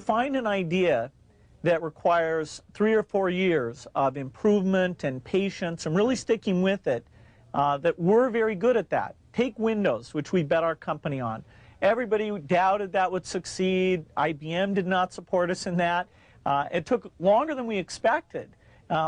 find an idea that requires 3 or 4 years of improvement and patience and really sticking with it, that we're very good at that. Take Windows, which we bet our company on. Everybody doubted that would succeed. IBM did not support us in that. It took longer than we expected,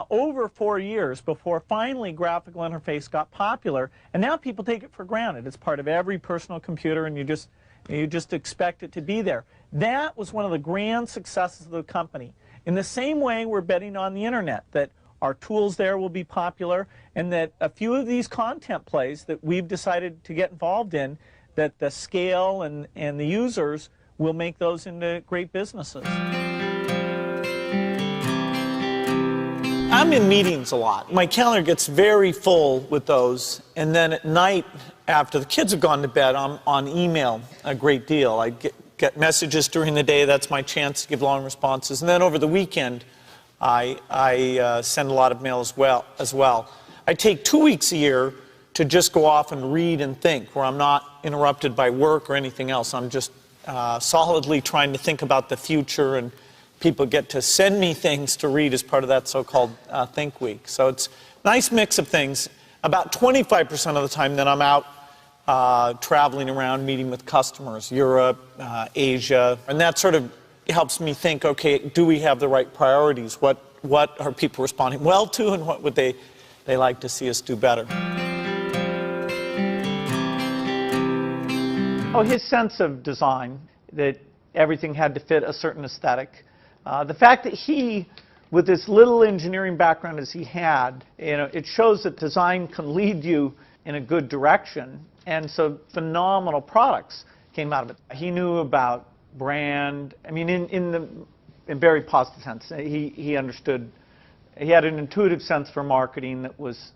over 4 years before finally graphical interface got popular, and now people take it for granted. It's part of every personal computer, and you just expect it to be there. That was one of the grand successes of the company. In the same way, we're betting on the internet, that our tools there will be popular, and that a few of these content plays that we've decided to get involved in, that the scale and the users will make those into great businesses. I'm in meetings a lot. My calendar gets very full with those, and then at night, after the kids have gone to bed, I'm on email a great deal. I get messages during the day. That's my chance to give long responses. And then over the weekend, I send a lot of mail as well. I take 2 weeks a year to just go off and read and think, where I'm not interrupted by work or anything else. I'm just solidly trying to think about the future, and people get to send me things to read as part of that so-called Think Week. So it's a nice mix of things. About 25% of the time that I'm out traveling around, meeting with customers, Europe, Asia, and that sort of helps me think, okay, do we have the right priorities? What are people responding well to, and what would they like to see us do better? Oh, his sense of design, that everything had to fit a certain aesthetic. The fact that he, with this little engineering background as he had, it shows that design can lead you in a good direction, and so phenomenal products came out of it. He knew about brand, I mean, in very positive sense. He understood, he had an intuitive sense for marketing that was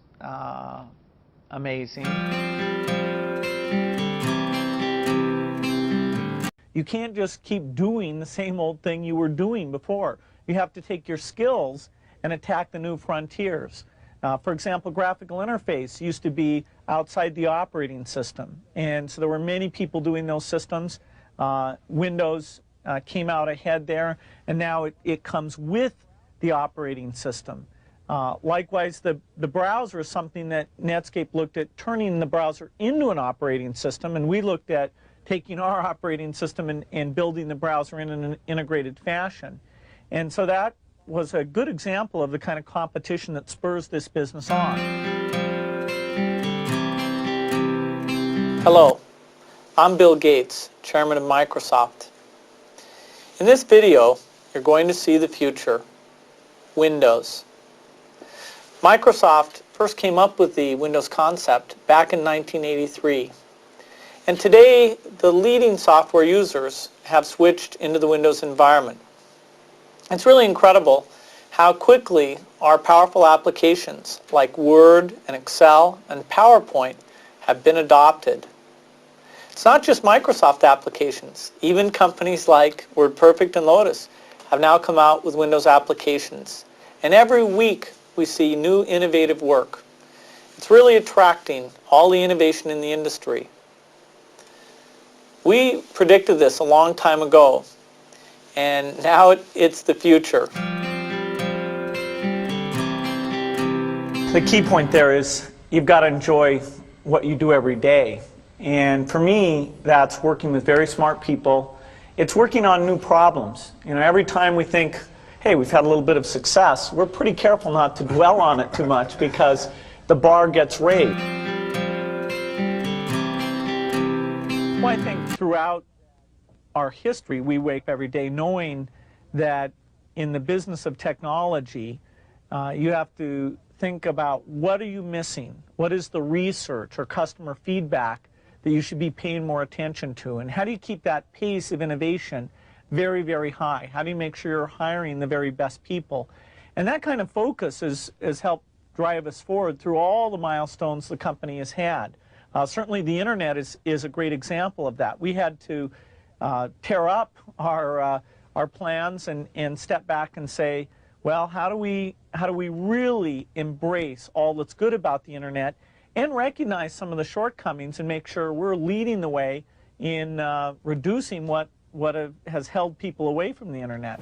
amazing. You can't just keep doing the same old thing you were doing before. You have to take your skills and attack the new frontiers. For example, graphical interface used to be outside the operating system, and so there were many people doing those systems. Windows came out ahead there, and now it comes with the operating system. Likewise, the browser is something that Netscape looked at turning the browser into an operating system, and we looked at taking our operating system and building the browser in an integrated fashion. And so that was a good example of the kind of competition that spurs this business on. Hello, I'm Bill Gates, Chairman of Microsoft. In this video, you're going to see the future, Windows. Microsoft first came up with the Windows concept back in 1983. And today, the leading software users have switched into the Windows environment. It's really incredible how quickly our powerful applications like Word and Excel and PowerPoint have been adopted. It's not just Microsoft applications. Even companies like WordPerfect and Lotus have now come out with Windows applications. And every week we see new innovative work. It's really attracting all the innovation in the industry. We predicted this a long time ago, and now it's the future. The key point there is you've got to enjoy what you do every day. And for me, that's working with very smart people. It's working on new problems. Every time we think, hey, we've had a little bit of success, we're pretty careful not to dwell on it too much because the bar gets raised. Well, I think throughout our history, we wake up every day knowing that in the business of technology, you have to think about what are you missing? What is the research or customer feedback that you should be paying more attention to? And how do you keep that pace of innovation very, very high? How do you make sure you're hiring the very best people? And that kind of focus has helped drive us forward through all the milestones the company has had. Certainly the internet is a great example of that. We had to tear up our plans and step back and say, well, how do we really embrace all that's good about the internet and recognize some of the shortcomings and make sure we're leading the way in reducing what what has held people away from the internet.